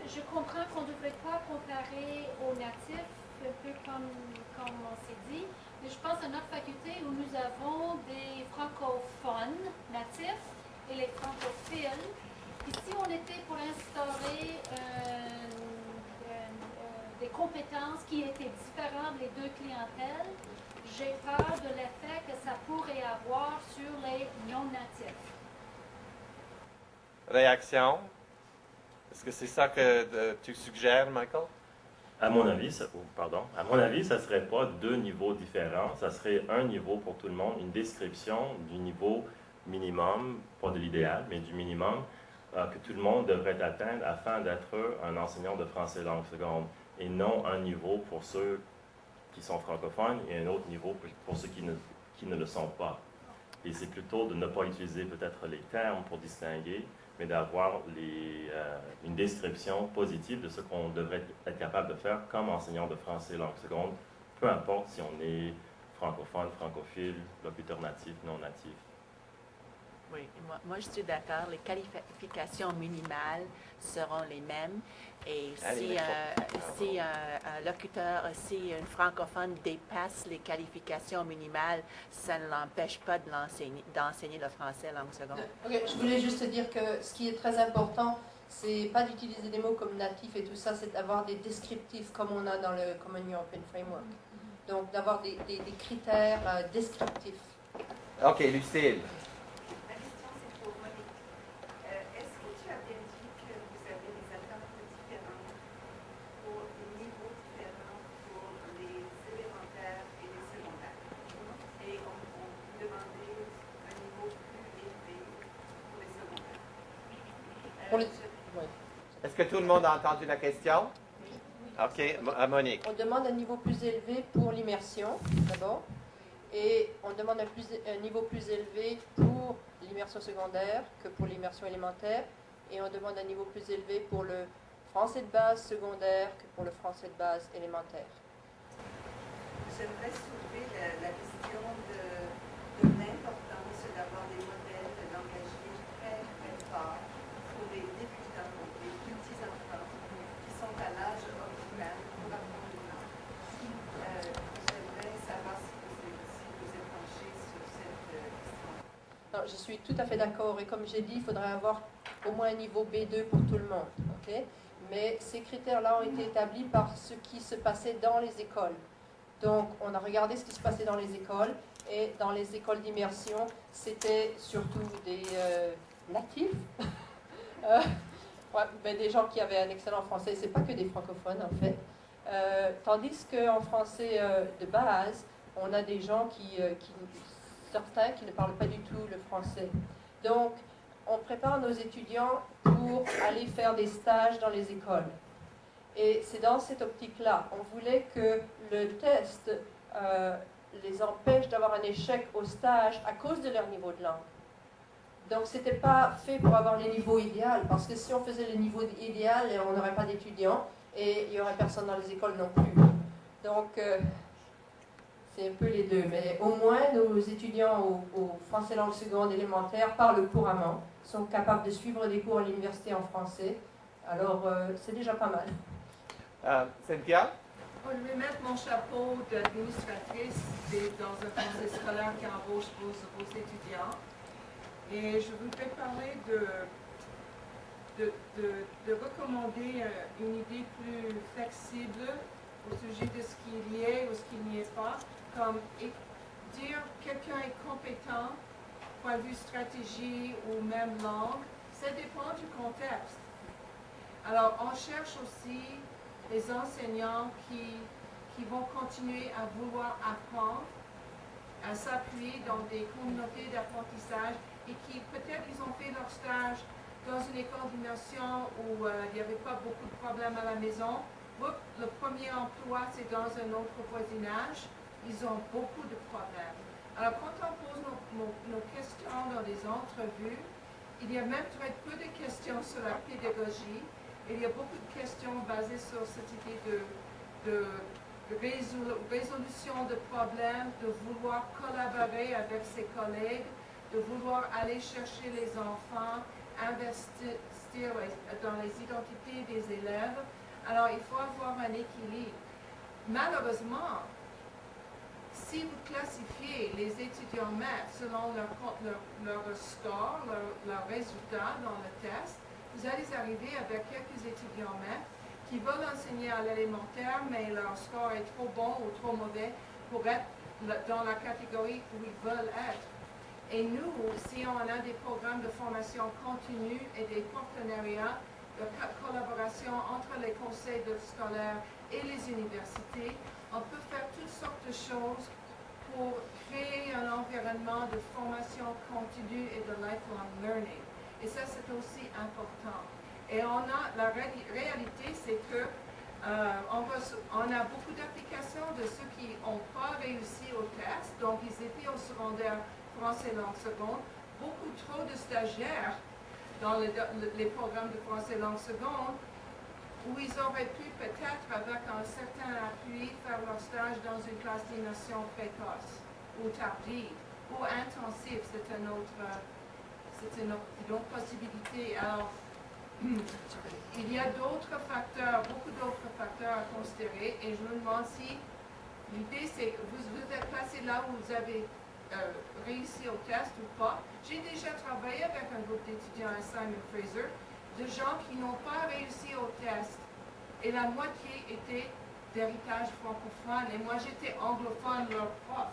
je comprends qu'on ne devrait pas comparer aux natifs, un peu comme on s'est dit, mais je pense à notre faculté où nous avons des francophones natifs et les francophiles. Et si on était pour instaurer des compétences qui étaient différentes des deux clientèles, j'ai peur de l'effet que ça pourrait avoir sur les non-natifs. Réaction? Est-ce que c'est ça que tu suggères, Michael? À mon avis, ça ne serait pas deux niveaux différents. Ça serait un niveau pour tout le monde, une description du niveau minimum, pas de l'idéal, mais du minimum que tout le monde devrait atteindre afin d'être un enseignant de français langue seconde, et non un niveau pour ceux qui sont francophones et un autre niveau pour ceux qui ne le sont pas. Et c'est plutôt de ne pas utiliser peut-être les termes pour distinguer, mais d'avoir une description positive de ce qu'on devrait être capable de faire comme enseignant de français langue seconde, peu importe si on est francophone, francophile, locuteur natif, non natif. Oui, moi je suis d'accord. Les qualifications minimales seront les mêmes. Et si un locuteur, si un francophone dépasse les qualifications minimales, ça ne l'empêche pas d'enseigner le français langue seconde. Okay, je voulais juste dire que ce qui est très important, c'est pas d'utiliser des mots comme natif et tout ça, c'est d'avoir des descriptifs comme on a dans le Common European Framework. Donc d'avoir des critères descriptifs. OK, Lucille. Est-ce que tout le monde a entendu la question? OK, Monique. On demande un niveau plus élevé pour l'immersion, d'abord, et on demande un niveau plus élevé pour l'immersion secondaire que pour l'immersion élémentaire, et on demande un niveau plus élevé pour le français de base secondaire que pour le français de base élémentaire. J'aimerais soulever la question de l'importance d'avoir des modèles de langagier très, très forts pour les débutants, les petits enfants qui sont à l'âge optimal pour apprendre une langue. J'aimerais savoir si vous êtes penché sur cette question. Non, je suis tout à fait d'accord, et comme j'ai dit, il faudrait avoir au moins un niveau B2 pour tout le monde. Okay? Mais ces critères-là ont été établis par ce qui se passait dans les écoles. Donc, on a regardé ce qui se passait dans les écoles, et dans les écoles d'immersion, c'était surtout des natifs, des gens qui avaient un excellent français. C'est pas que des francophones, en fait. Tandis qu'en français de base, on a des gens certains qui ne parlent pas du tout le français. Donc, on prépare nos étudiants pour aller faire des stages dans les écoles. Et c'est dans cette optique-là. On voulait que le test les empêche d'avoir un échec au stage à cause de leur niveau de langue. Donc, ce n'était pas fait pour avoir les niveaux idéaux, parce que si on faisait le niveau idéal, on n'aurait pas d'étudiants et il n'y aurait personne dans les écoles non plus. Donc, c'est un peu les deux. Mais au moins, nos étudiants au français langue seconde élémentaire parlent couramment, sont capables de suivre des cours à l'université en français. Alors, c'est déjà pas mal. Cynthia? Je vais mettre mon chapeau d'administratrice dans un conseil scolaire qui embauche vos étudiants. Et je voudrais parler de recommander une idée plus flexible au sujet de ce qu'il y est ou ce qu'il n'y est pas. Comme dire quelqu'un est compétent, point de vue stratégie ou même langue, ça dépend du contexte. Alors, on cherche aussi les enseignants qui vont continuer à vouloir apprendre, à s'appuyer dans des communautés d'apprentissage et qui peut-être ils ont fait leur stage dans une école d'immersion où il n'y avait pas beaucoup de problèmes à la maison. Le premier emploi, c'est dans un autre voisinage. Ils ont beaucoup de problèmes. Alors, quand on pose nos questions dans des entrevues, il y a même très peu de questions sur la pédagogie. Il y a beaucoup de questions basées sur cette idée de résolution de problèmes, de vouloir collaborer avec ses collègues, de vouloir aller chercher les enfants investir dans les identités des élèves. Alors, il faut avoir un équilibre. Malheureusement, si vous classifiez les étudiants maths selon leur score, leur résultat dans le test, vous allez arriver avec quelques étudiants maths qui veulent enseigner à l'élémentaire, mais leur score est trop bon ou trop mauvais pour être dans la catégorie où ils veulent être. Et nous, si on a des programmes de formation continue et des partenariats de collaboration entre les conseils scolaires et les universités, on peut faire toutes sortes de choses pour créer un environnement de formation continue et de lifelong learning. Et ça, c'est aussi important. Et la réalité, c'est que on a beaucoup d'applications de ceux qui n'ont pas réussi au test, donc ils étaient au secondaire français langue seconde, beaucoup trop de stagiaires dans les programmes de français langue seconde, où ils auraient pu peut-être, avec un certain appui, faire leur stage dans une classe d'immersion précoce, ou tardive, ou intensive, c'est une autre possibilité. Alors, il y a d'autres facteurs, beaucoup d'autres facteurs à considérer, et je me demande si l'idée c'est que vous êtes placé là où vous avez réussi au test ou pas. J'ai déjà travaillé avec un groupe d'étudiants à Simon Fraser, de gens qui n'ont pas réussi au test, et la moitié était d'héritage francophone, et moi j'étais anglophone, leur prof.